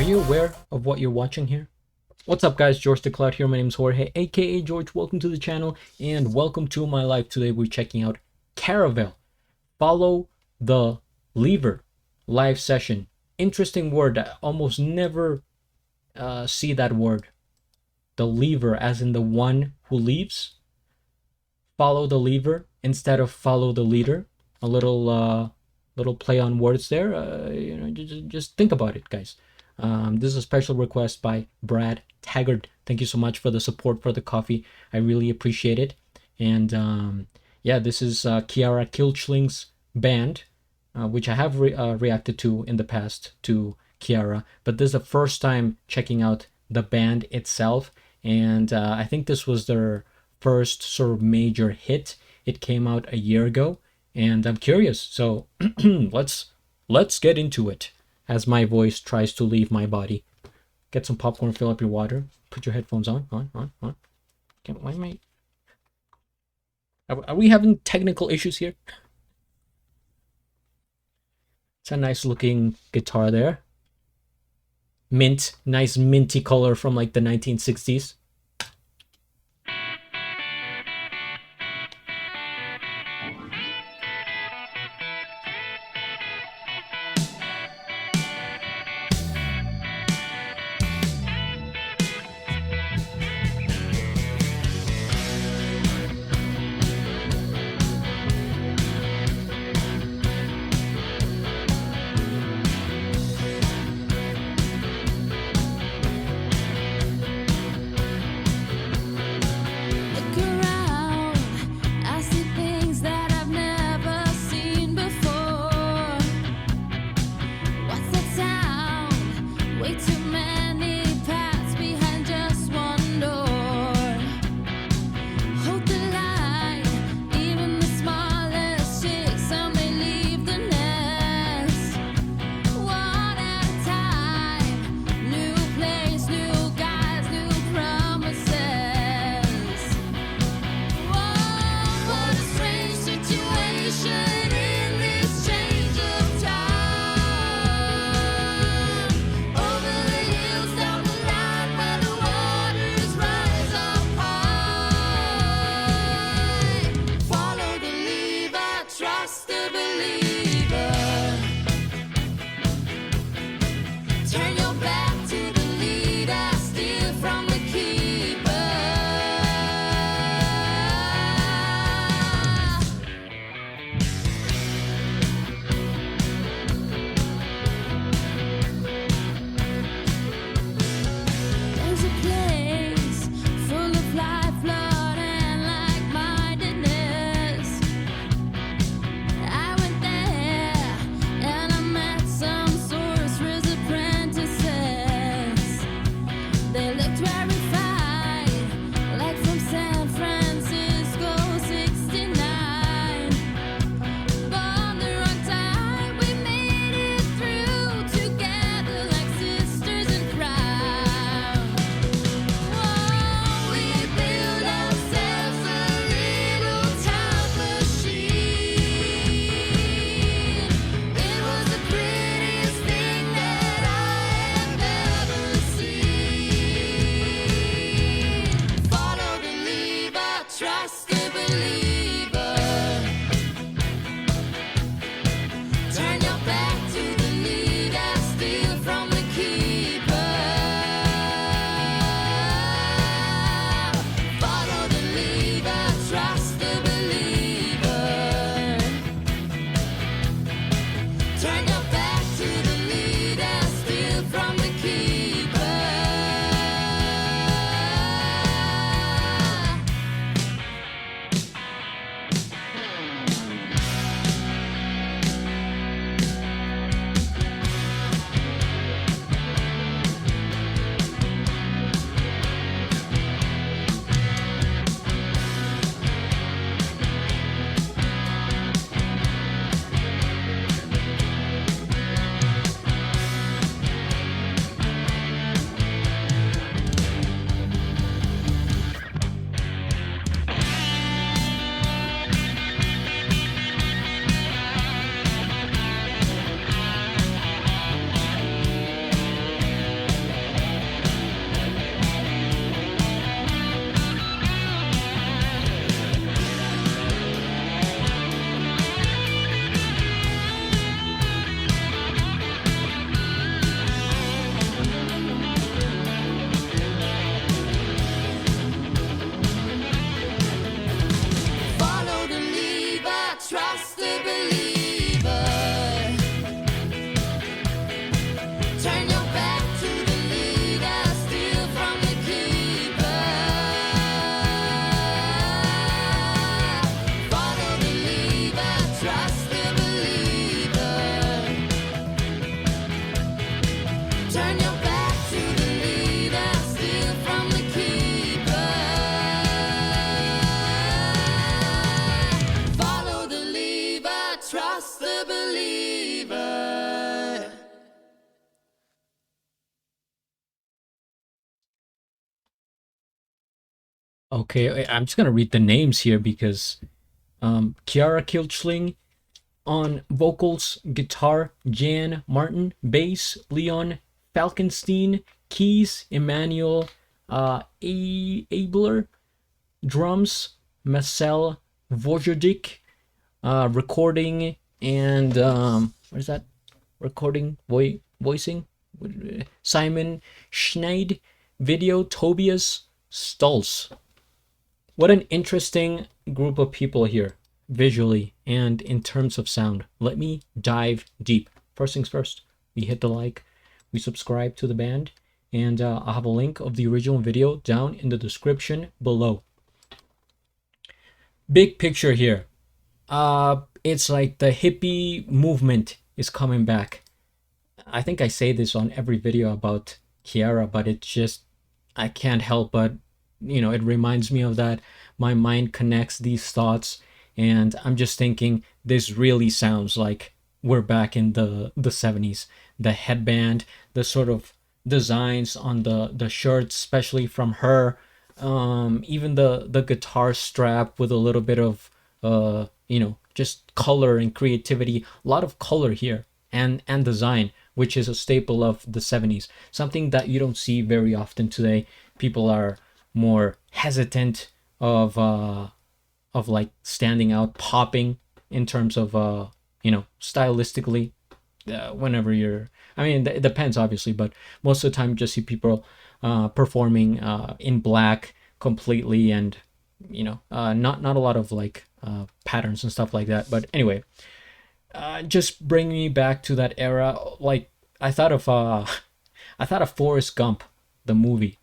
you aware of what you're watching here? What's up guys, George the Cloud here. My name is Jorge, aka George. Welcome to the channel and welcome to my live. Today we're checking out Caravel. Follow the lever live session. Interesting word. I almost never see that word. The lever, as in the one who leaves. Follow the lever instead of follow the leader. A little play on words there. Just think about it, guys. This is a special request by Brad Taggart. Thank you so much for the support for the coffee. I really appreciate it. And yeah, this is Kiara Kilchling's band, which I have reacted to in the past to Kiara, but this is the first time checking out the band itself. And I think this was their first sort of major hit. It came out a year ago, and I'm curious. So let's get into it as my voice tries to leave my body. Get some popcorn, fill up your water, put your headphones on. Okay, why am I... Are we having technical issues here? It's a nice looking guitar there. Mint, nice minty color from like the 1960s. Okay, I'm just gonna read the names here because Kiara Kilchling on vocals, guitar, Jan Martin, bass, Leon Falkenstein, keys, Emmanuel Abler, drums, Marcel Vojodik, recording and what is that? Recording, voicing, Simon Schneid, video, Tobias Stulz. What an interesting group of people here, visually and in terms of sound. Let me dive deep. First things first, we hit the like, we subscribe to the band, and I'll have a link of the original video down in the description below. Big picture here. It's like the hippie movement is coming back. I think I say this on every video about Kiara, but it's just I can't help but it reminds me of that. My mind connects these thoughts, and I'm just thinking this really sounds like we're back in the 70s. The headband, the sort of designs on the shirts, especially from her, even the guitar strap with a little bit of just color and creativity. A lot of color here and design, which is a staple of the 70s, something that you don't see very often today. People are more hesitant of like standing out, popping in terms of stylistically. Whenever you're, I mean, it depends obviously, but most of the time, you just see people performing in black completely, and not a lot of like patterns and stuff like that. But anyway, just bring me back to that era. Like I thought of I thought of Forrest Gump, the movie.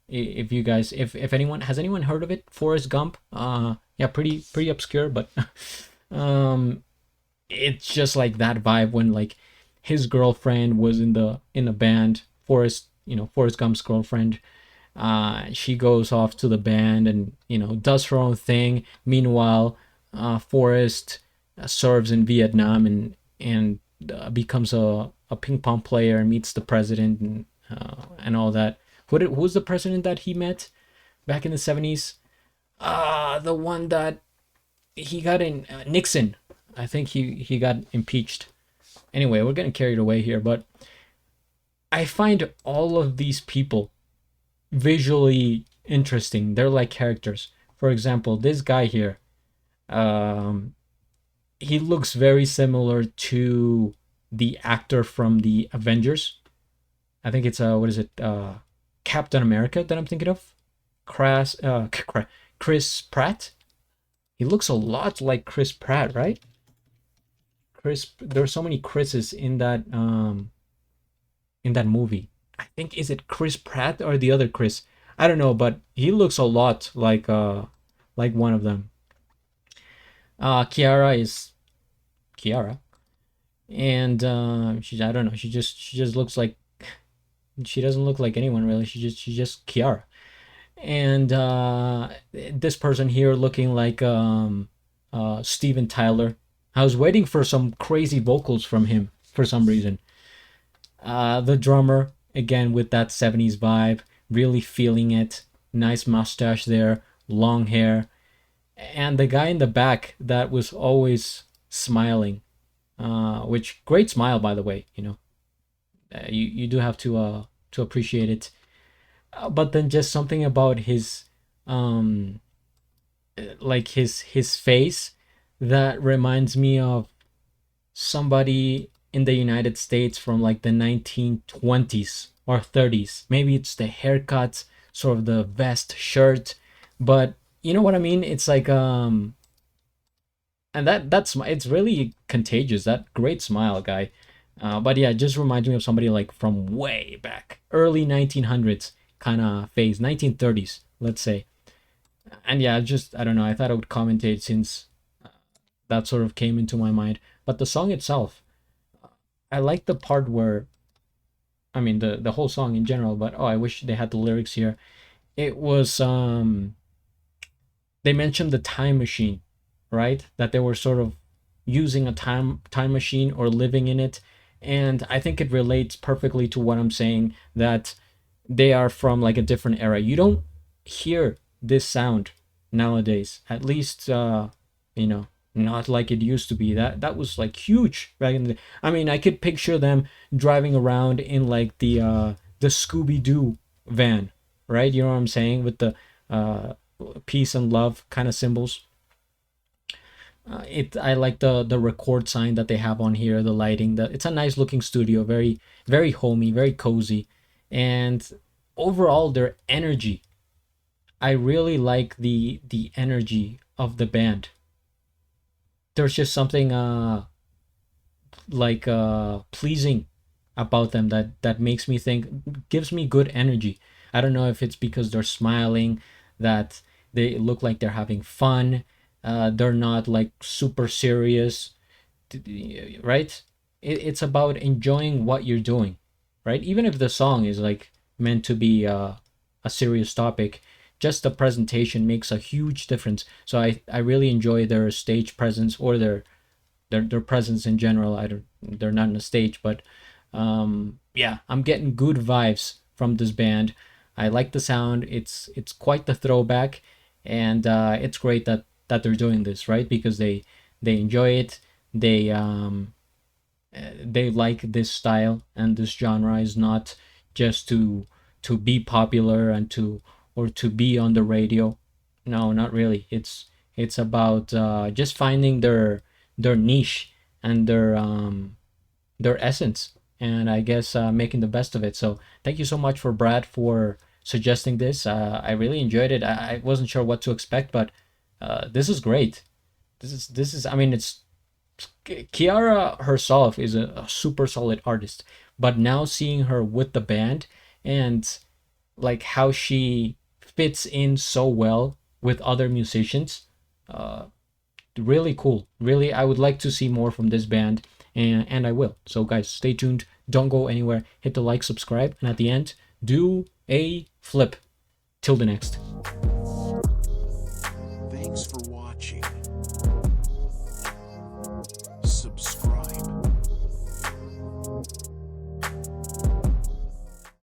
If you guys, if anyone has anyone heard of it, Forrest Gump. Yeah, pretty obscure, but um, it's just like that vibe when like his girlfriend was in the band. Forrest Gump's girlfriend. She goes off to the band and does her own thing. Meanwhile, Forrest serves in Vietnam and becomes a ping pong player and meets the president and all that. Who was the president that he met back in the 70s? The one that he got in, Nixon. I think he got impeached. Anyway, we're getting carried away here, but I find all of these people visually interesting. They're like characters. For example, this guy here, um, he looks very similar to the actor from the Avengers. I think it's what is it? Captain America that I'm thinking of. Chris Pratt. He looks a lot like Chris Pratt, right? There are so many Chris's in that movie. I think, is it Chris Pratt or the other Chris? I don't know, but he looks a lot like one of them. Kiara is Kiara, and I don't know. She just looks like, she doesn't look like anyone really. She just Kiara. And this person here looking like Steven Tyler. I was waiting for some crazy vocals from him for some reason. The drummer, again with that 70s vibe, really feeling it. Nice mustache there, long hair. And the guy in the back that was always smiling, which great smile by the way. You do have to appreciate it. But then just something about his um like his face that reminds me of somebody in the United States from like the 1920s or 30s. Maybe it's the haircut, sort of the vest, shirt, but you know what I mean? It's like and that's it's really contagious. That great smile guy. But yeah, it just reminds me of somebody like from way back, early 1900s kind of phase, 1930s, let's say. And yeah, just I don't know. I thought I would commentate since that sort of came into my mind. But the song itself, I like the part where, I mean, the whole song in general. But oh, I wish they had the lyrics here. It was they mentioned the time machine, right? That they were sort of using a time machine or living in it, and I think it relates perfectly to what I'm saying, that they are from like a different era. You don't hear this sound nowadays. At least you know, not like it used to be. That was like huge back in the. I mean, I could picture them driving around in like the Scooby Doo van, right? You know what I'm saying, with the uh, peace and love kind of symbols. It I like the record sign that they have on here, the lighting. That it's a nice looking studio, very homey, very cozy, and overall their energy. I really like the energy of the band. There's just something like pleasing about them that makes me think, gives me good energy. I don't know if it's because they're smiling, that they look like they're having fun. They're not like super serious, right? It's about enjoying what you're doing, right? Even if the song is like meant to be a serious topic, just the presentation makes a huge difference. So I really enjoy their stage presence, or their presence in general. I don't, they're not on the stage, but yeah, I'm getting good vibes from this band. I like the sound. It's quite the throwback, and it's great that they're doing this, right? Because they enjoy it. They like this style, and this genre is not just to be popular and to, or to be on the radio. No, not really. It's about just finding their niche and their essence, and I guess making the best of it. So thank you so much for Brad for suggesting this. I really enjoyed it. I wasn't sure what to expect, but this is great. This is, I mean, it's, Kiara herself is a super solid artist, but now seeing her with the band, and like how she fits in so well with other musicians, uh, really cool. Really, I would like to see more from this band, and I will. So guys, stay tuned. Don't go anywhere. Hit the like, subscribe, and at the end, do a flip. Till the next.